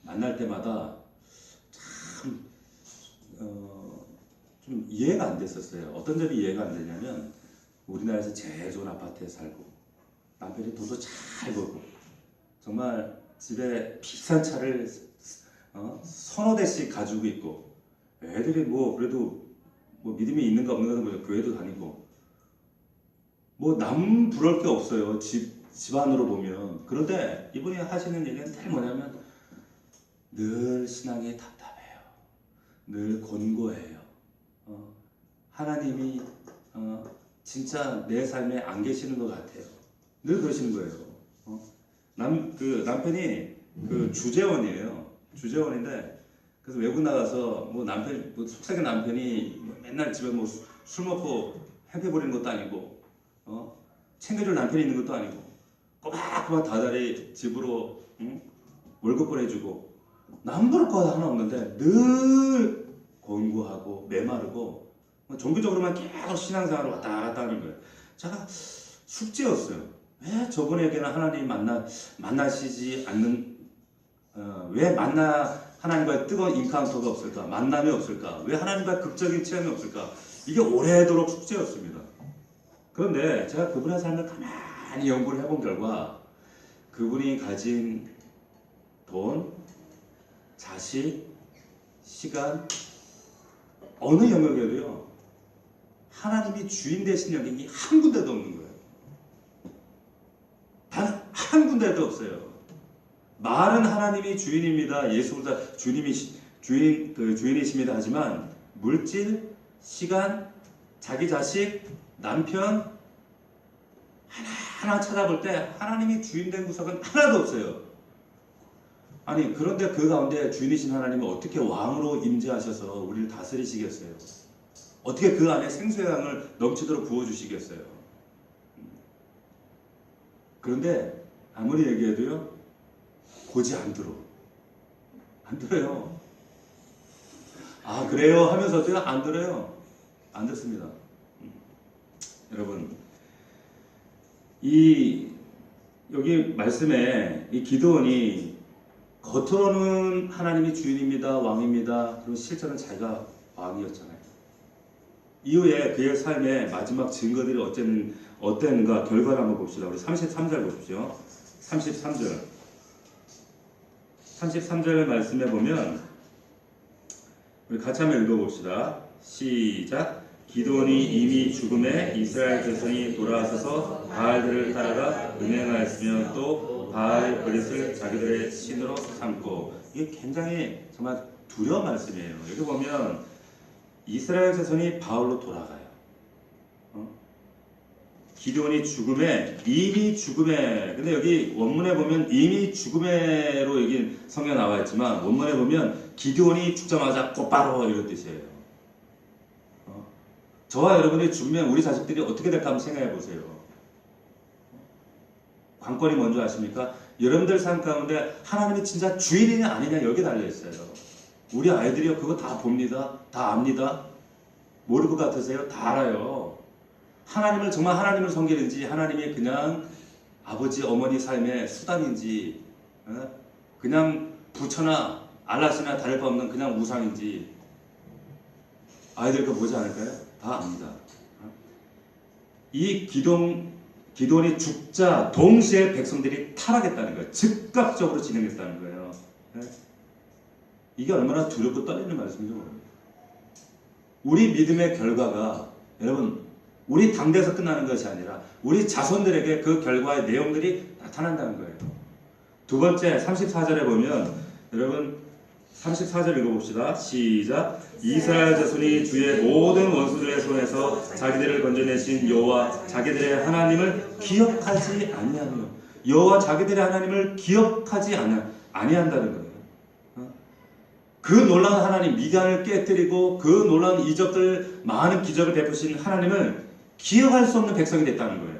만날 때마다 참 좀 이해가 안 됐었어요. 어떤 점이 이해가 안 되냐면 우리나라에서 제일 좋은 아파트에 살고 남편이 돈도 잘 벌고 정말 집에 비싼 차를 서너 대씩 가지고 있고 애들이 그래도 믿음이 있는가 없는가 모르겠어요. 교회도 다니고 남 부러울 게 없어요. 집안으로 보면. 그런데 이분이 하시는 얘기는 늘 뭐냐면 늘 신앙이 답답해요. 늘 곤고해요. 하나님이 진짜 내 삶에 안 계시는 것 같아요. 늘 그러시는 거예요. 남편이 주재원이에요. 주재원인데 그래서 외국 나가서 속삭인 남편이 맨날 집에 술 먹고 행패 부리는 것도 아니고 챙겨줄 남편이 있는 것도 아니고 꼬박꼬박 다달이 집으로 월급 보내주고 남부를 거 하나 없는데 늘 곤고하고 메마르고 종교적으로만 계속 신앙생활을 왔다 갔다 하는 거예요. 제가 숙제였어요. 왜 저분에게는 하나님 만나시지 않는 왜 하나님과의 뜨거운 인카운터가 없을까? 만남이 없을까? 왜 하나님과의 극적인 체험이 없을까? 이게 오래도록 숙제였습니다. 그런데 제가 그분의 삶을 가만히 연구를 해본 결과 그분이 가진 돈, 자식, 시간 어느 영역에도요 하나님이 주인 되신 영역이 한 군데도 없는 거예요. 단 한 군데도 없어요. 말은 하나님이 주인입니다. 예수보다 주인이십니다. 하지만 물질, 시간, 자기 자식, 남편 하나하나 찾아볼 때 하나님이 주인된 구석은 하나도 없어요. 아니 그런데 그 가운데 주인이신 하나님은 어떻게 왕으로 임재하셔서 우리를 다스리시겠어요? 어떻게 그 안에 생수의 강을 넘치도록 부어주시겠어요? 그런데 아무리 얘기해도요 고지 안 들어요. 아 그래요 하면서도요 안 들어요. 안 듣습니다. 여러분 여기 말씀에 이 기드온이 겉으로는 하나님이 주인입니다, 왕입니다. 그리고 실제로는 자기가 왕이었잖아요. 이후에 그의 삶의 마지막 증거들이 어땠는가 결과를 한번 봅시다. 우리 33절 보십시오. 33절 말씀에 보면 우리 같이 한번 읽어봅시다. 시작. 기드온이 이미 죽음에 이스라엘 자손이 돌아서서 바알들을 따라가 음행하였으며 또 바알 그릇을 자기들의 신으로 삼고. 이게 굉장히 정말 두려운 말씀이에요. 여기 보면 이스라엘 자손이 바울로 돌아가요. 기드온이 죽음에, 이미 죽음에, 근데 여기 원문에 보면 이미 죽음에로 여기 성경 나와 있지만 원문에 보면 기드온이 죽자마자 곧바로 이런 뜻이에요. 저와 여러분이 죽으면 우리 자식들이 어떻게 될까 한번 생각해 보세요. 관건이 뭔지 아십니까? 여러분들 삶 가운데 하나님이 진짜 주인이냐 아니냐 여기 달려 있어요. 우리 아이들이요 그거 다 봅니다. 다 압니다. 모를 것 같으세요? 다 알아요. 하나님을 정말 하나님을 섬기는지 하나님이 그냥 아버지 어머니 삶의 수단인지 그냥 부처나 알라시나 다를 바 없는 그냥 우상인지 아이들 그거 보지 않을까요? 다 압니다. 이 기도원이 죽자 동시에 백성들이 타락했다는 거예요. 즉각적으로 진행했다는 거예요. 이게 얼마나 두렵고 떨리는 말씀인지 모릅니다. 우리 믿음의 결과가 여러분 우리 당대에서 끝나는 것이 아니라 우리 자손들에게 그 결과의 내용들이 나타난다는 거예요. 두 번째 34절에 보면 여러분 34절 읽어봅시다. 시작. 이스라엘 자손이 주의 모든 원수들의 손에서 자기들을 건져내신 여호와 자기들의 하나님을 기억하지 아니하며 여호와 자기들의 하나님을 기억하지 아니한다는 거예요. 그 놀라운 하나님 미디안을 깨뜨리고 그 놀라운 이적들 많은 기적을 베푸신 하나님을 기억할 수 없는 백성이 됐다는 거예요.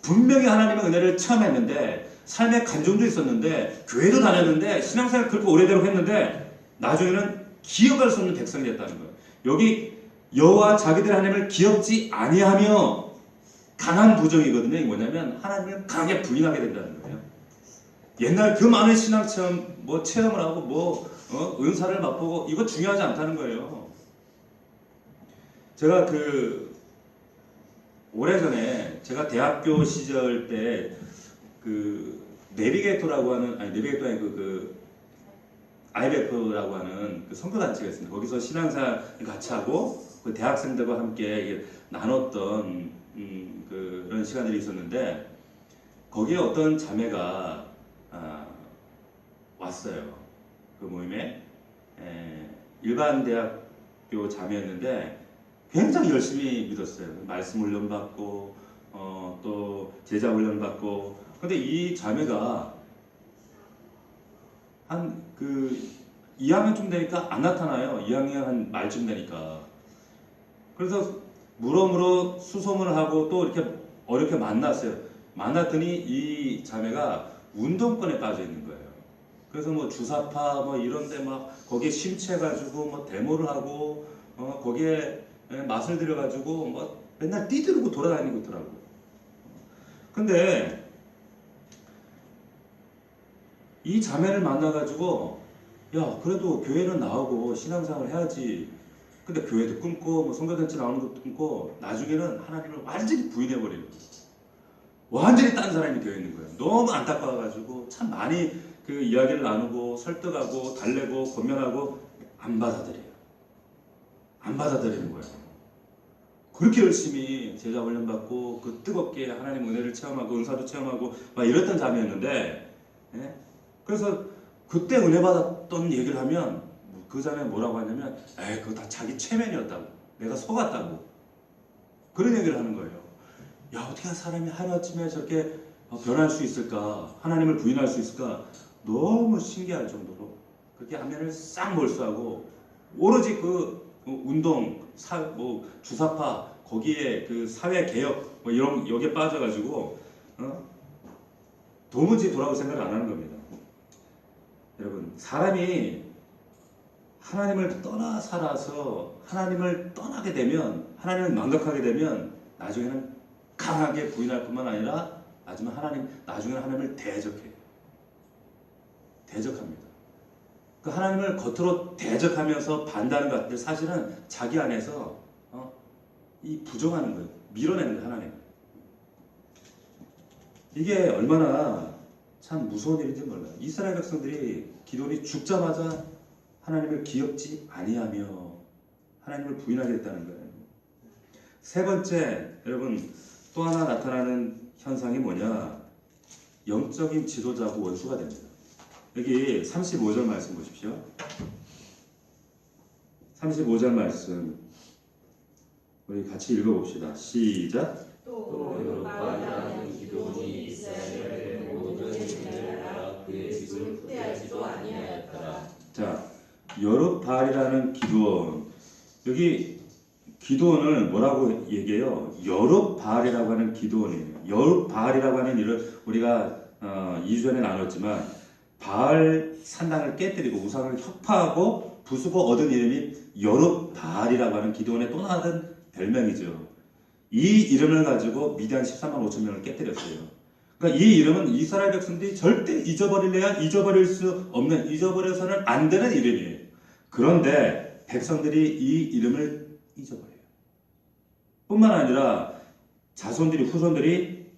분명히 하나님의 은혜를 체험했는데 삶의 간증도 있었는데 교회도 다녔는데 신앙생활 그렇게 오래대로 했는데 나중에는 기억할 수 없는 백성이 됐다는 거예요. 여기 여호와 자기들 하나님을 기억지 아니하며 강한 부정이거든요. 이게 뭐냐면 하나님을 강하게 부인하게 된다는 거예요. 옛날 그 많은 신앙 체험을 하고 은사를 맛보고 이거 중요하지 않다는 거예요. 제가 오래전에 제가 대학교 시절 때 내비게이터라고 하는 내비게이터 아니고 IBF라고 하는 그 선교단체가 있습니다. 거기서 신앙생활 같이 하고 그 대학생들과 함께 나눴던 그런 시간들이 있었는데 거기에 어떤 자매가 왔어요. 그 모임에 일반 대학교 자매였는데 굉장히 열심히 믿었어요. 말씀 훈련 받고 또 제자 훈련 받고. 근데 이 자매가 한 2학년쯤 되니까 안 나타나요. 2학년 한 말쯤 되니까. 그래서 물어물어 수소문을 하고 또 이렇게 어렵게 만났어요. 만났더니 이 자매가 운동권에 빠져 있는 거예요. 그래서 주사파 이런데 거기에 심취해가지고 데모를 하고 거기에 맛을 들여가지고 맨날 뛰들고 돌아다니고 있더라고. 근데 이 자매를 만나가지고 야 그래도 교회는 나오고 신앙생활을 해야지. 근데 교회도 끊고 선교단체 나오는 것도 끊고 나중에는 하나님을 완전히 부인해버리는 거예요. 완전히 딴 사람이 되어 있는 거예요. 너무 안타까워가지고 참 많이 그 이야기를 나누고 설득하고 달래고 권면하고 안 받아들여요. 안 받아들이는 거예요. 그렇게 열심히 제자 훈련 받고 뜨겁게 하나님 은혜를 체험하고 은사도 체험하고 막 이랬던 자매였는데 그래서 그때 은혜 받았던 얘기를 하면 그 자매 뭐라고 하냐면 그거 다 자기 체면이었다고 내가 속았다고 그런 얘기를 하는 거예요. 야 어떻게 사람이 하루아침에 저렇게 변할 수 있을까 하나님을 부인할 수 있을까 너무 신기할 정도로 그렇게 안면을 싹 몰수하고 오로지 운동 주사파 거기에 사회 개혁 이런 여기에 빠져가지고 도무지 돌아올 생각을 안 하는 겁니다. 여러분 사람이 하나님을 떠나 살아서 하나님을 떠나게 되면 하나님을 망각하게 되면 나중에는 강하게 부인할 뿐만 아니라 나중에는 하나님을 대적해요. 대적합니다. 그 하나님을 겉으로 대적하면서 반대하는 것 같은데 사실은 자기 안에서 이 부정하는 거예요. 밀어내는 거예요. 하나님. 이게 얼마나 참 무서운 일인지 몰라요. 이스라엘 백성들이 기도원이 죽자마자 하나님을 기억지 아니하며 하나님을 부인하게 됐다는 거예요. 세 번째 여러분 또 하나 나타나는 현상이 뭐냐? 영적인 지도자고 원수가 됩니다. 여기 35절 말씀 보십시오. 35절 말씀 우리 같이 읽어봅시다. 시작. 또 여룹바알이라는 기드온이 이스라엘의 모든 민을 따라 그의 집을 후대하지도 아니하였더라. 자, 여룹바알이라는 기드온. 여기 기드온을 뭐라고 얘기해요? 여룹바알이라고 하는 기드온이에요. 여룹바알이라고 하는 일을 우리가 2주 전에 나눴지만 바알 산당을 깨뜨리고 우상을 혁파하고 부수고 얻은 이름이 여룹바알이라고 하는 기드온의 또 다른 별명이죠. 이 이름을 가지고 미디안 13만 5천 명을 깨뜨렸어요. 그러니까 이 이름은 이스라엘 백성들이 절대 잊어버릴래야 잊어버릴 수 없는, 잊어버려서는 안 되는 이름이에요. 그런데 백성들이 이 이름을 잊어버려요. 뿐만 아니라 자손들이, 후손들이,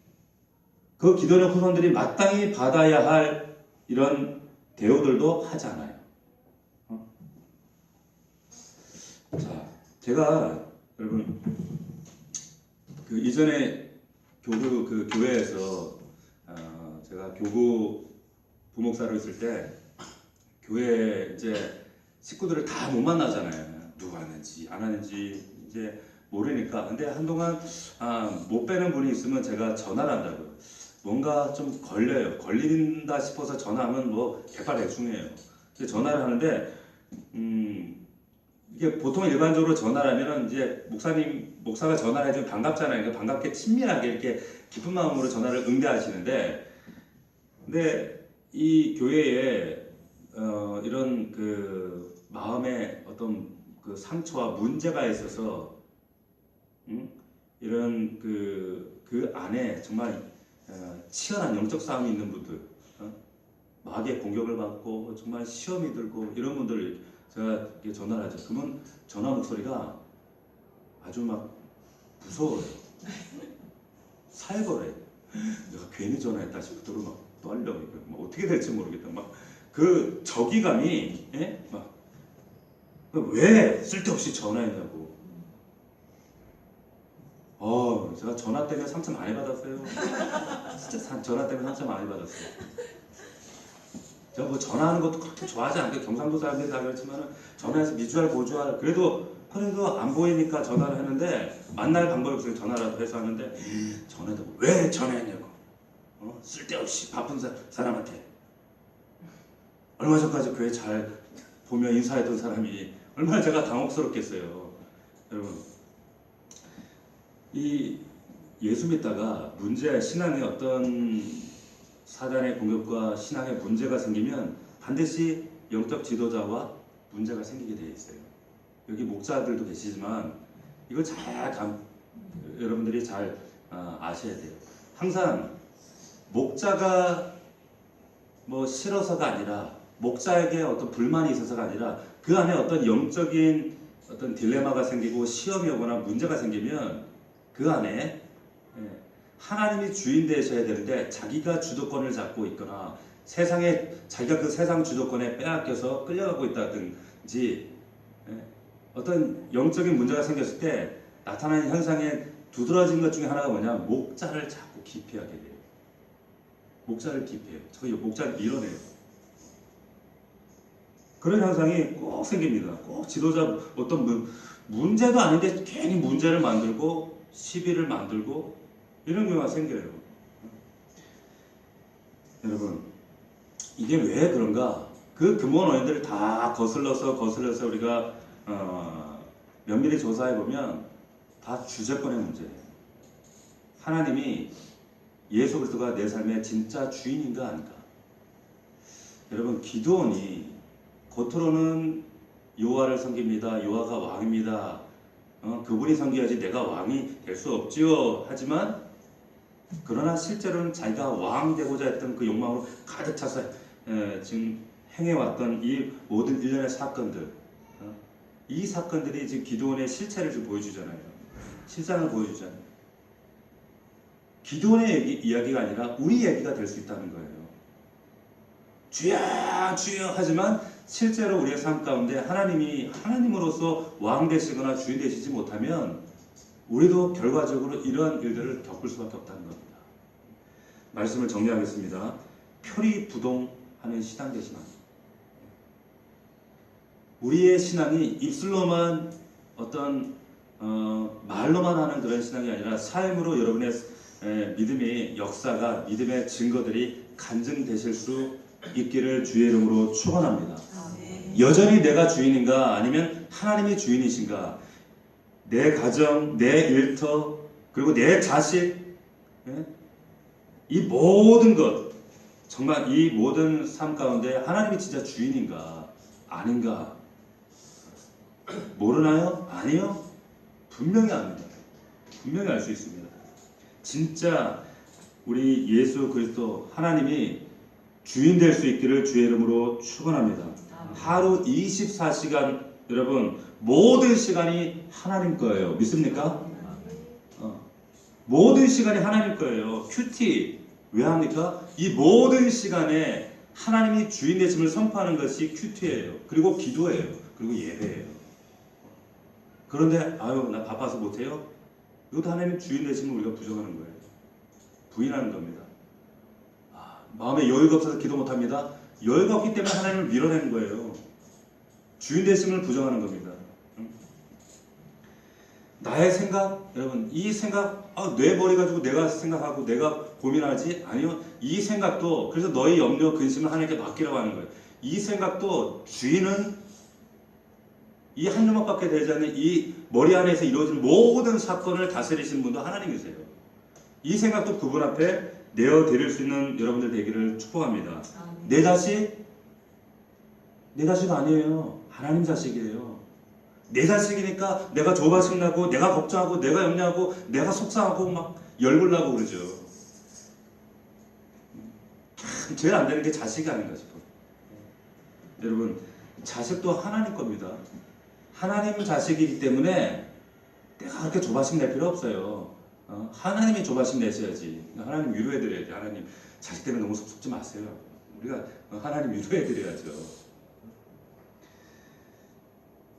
그 기도의 후손들이 마땅히 받아야 할 이런 대우들도 하지 않아요. 자, 제가 여러분 그 이전에 그 교회에서 제가 교구 부목사로 있을 때 교회 이제 식구들을 다 못 만나잖아요. 누가 하는지 안 하는지 이제 모르니까. 근데 한동안 못 빼는 분이 있으면 제가 전화를 한다고요. 뭔가 좀 걸려요. 걸린다 싶어서 전화하면 뭐 개발대충이에요. 전화를 하는데 이게 보통 일반적으로 전화를 하면은 이제 목사가 전화를 해주면 반갑잖아요. 그러니까 반갑게 친밀하게 이렇게 깊은 마음으로 전화를 응대하시는데, 근데 이 교회에 이런 그 마음의 어떤 그 상처와 문제가 있어서 이런 그 안에 정말 치열한 영적 싸움이 있는 분들, 마귀의 공격을 받고 정말 시험이 들고 이런 분들 제가 전화를 하죠. 그러면 전화 목소리가 아주 막 무서워요. 살벌해. 내가 괜히 전화했다 싶도록 막 떨려. 막 어떻게 될지 모르겠다. 막 그 저기감이, 막 왜 쓸데없이 전화했냐고. 제가 전화 때문에 상처 많이 받았어요. 진짜 전화 때문에 상처 많이 받았어요. 제가 뭐 전화하는 것도 그렇게 좋아하지 않고 경상도 사람들이 다 그렇지만은 전화해서 미주알 고주알 그래도 안 보이니까 전화를 했는데 만날 방법이 없어요. 전화라도 해서 하는데 전화도 왜 전화했냐고. 쓸데없이 바쁜 사람한테. 얼마 전까지 교회 잘 보며 인사했던 사람이 얼마나 제가 당혹스럽겠어요. 여러분, 이 예수 믿다가 신앙에 어떤 사단의 공격과 신앙에 문제가 생기면 반드시 영적 지도자와 문제가 생기게 되어 있어요. 여기 목자들도 계시지만 이걸 여러분들이 잘 아셔야 돼요. 항상 목자가 뭐 싫어서가 아니라, 목자에게 어떤 불만이 있어서가 아니라 그 안에 어떤 영적인 어떤 딜레마가 생기고 시험이 오거나 문제가 생기면 그 안에 하나님이 주인 되셔야 되는데 자기가 주도권을 잡고 있거나 자기가 그 세상 주도권에 빼앗겨서 끌려가고 있다든지 어떤 영적인 문제가 생겼을 때 나타나는 현상에 두드러진 것 중에 하나가 뭐냐, 목자를 자꾸 기피하게 돼요. 목자를 기피해요. 저희 목자를 밀어내요. 그런 현상이 꼭 생깁니다. 꼭 지도자 어떤 문제도 아닌데 괜히 문제를 만들고 시비를 만들고 이런 경우가 생겨요. 여러분, 이게 왜 그런가? 그 근본 원인들을 다 거슬러서 우리가 면밀히 조사해 보면 다 주제권의 문제예요. 하나님이 예수 그리스도가 내 삶의 진짜 주인인가 아닌가? 여러분, 기드온이 겉으로는 여호와를 섬깁니다. 여호와가 왕입니다. 그분이 섬겨야지 내가 왕이 될 수 없지요. 하지만 그러나 실제로는 자기가 왕 되고자 했던 그 욕망으로 가득 차서 지금 행해왔던 이 모든 일련의 사건들, 이 사건들이 지금 기드온의 실체를 좀 보여주잖아요. 실상을 보여주잖아요. 기드온의 이야기가 아니라 우리 얘기가 될 수 있다는 거예요. 주야 주여 하지만 실제로 우리의 삶 가운데 하나님으로서 왕 되시거나 주인 되시지 못하면 우리도 결과적으로 이러한 일들을 겪을 수밖에 없다는 겁니다. 말씀을 정리하겠습니다. 표리부동하는 신앙 되시나? 우리의 신앙이 입술로만 어떤 말로만 하는 그런 신앙이 아니라 삶으로 여러분의 믿음의 역사가, 믿음의 증거들이 간증되실 수 있기를 주의 이름으로 축원합니다. 여전히 내가 주인인가 아니면 하나님이 주인이신가? 내 가정, 내 일터, 그리고 내 자식, 이 모든 것, 정말 이 모든 삶 가운데 하나님이 진짜 주인인가 아닌가 모르나요? 아니요. 분명히 압니다. 분명히 알 수 있습니다. 진짜 우리 예수 그리스도 하나님이 주인 될 수 있기를 주의 이름으로 축원합니다. 하루 24시간 여러분 모든 시간이 하나님 거예요. 믿습니까? 모든 시간이 하나님 거예요. 큐티 왜 합니까? 이 모든 시간에 하나님이 주인 되심을 선포하는 것이 큐티예요. 그리고 기도예요. 그리고 예배예요. 그런데 아유 나 바빠서 못해요. 이것도 하나님 주인 되심을 우리가 부정하는 거예요. 부인하는 겁니다. 마음에 여유가 없어서 기도 못합니다. 여유가 없기 때문에 하나님을 밀어내는 거예요. 주인 되심을 부정하는 겁니다. 나의 생각, 여러분 이 생각 뇌 버려 가지고 내가 생각하고 내가 고민하지? 아니요. 이 생각도 그래서 너의 염려 근심을 하나님께 맡기라고 하는 거예요. 이 생각도 주인은 이 한 녀석밖에 되지 않는 이 머리 안에서 이루어지는 모든 사건을 다스리시는 분도 하나님이세요. 이 생각도 그분 앞에 내어드릴 수 있는 여러분들 되기를 축복합니다. 내 자식 아니에요. 하나님 자식이에요. 내 자식이니까 내가 조바심 나고 내가 걱정하고 내가 염려하고 내가 속상하고 막 열불나고 그러죠. 참 제일 안 되는 게 자식이 아닌가 싶어요. 여러분 자식도 하나님 겁니다. 하나님 자식이기 때문에 내가 그렇게 조바심 낼 필요 없어요. 하나님이 조바심 내셔야지. 하나님 위로해드려야지. 하나님 자식 때문에 너무 속지 마세요. 우리가 하나님 위로해드려야죠.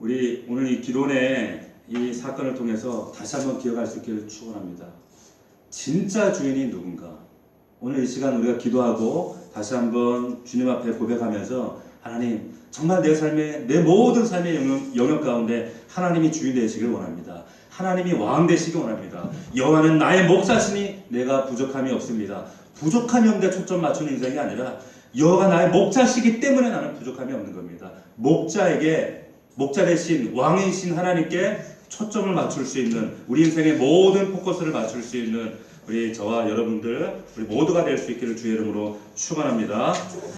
우리 오늘 이 기도원의 이 사건을 통해서 다시 한번 기억할 수 있기를 축원합니다. 진짜 주인이 누군가? 오늘 이 시간 우리가 기도하고 다시 한번 주님 앞에 고백하면서 하나님 정말 내 삶의 내 모든 삶의 영역 가운데 하나님이 주인 되시길 원합니다. 하나님이 왕 되시길 원합니다. 여호와는 나의 목자시니 내가 부족함이 없습니다. 부족함이 없는데 초점 맞추는 인생이 아니라 여호와가 나의 목자시기 때문에 나는 부족함이 없는 겁니다. 목자 대신 왕이신 하나님께 초점을 맞출 수 있는 우리 인생의 모든 포커스를 맞출 수 있는 우리 저와 여러분들 우리 모두가 될 수 있기를 주의 이름으로 축원합니다.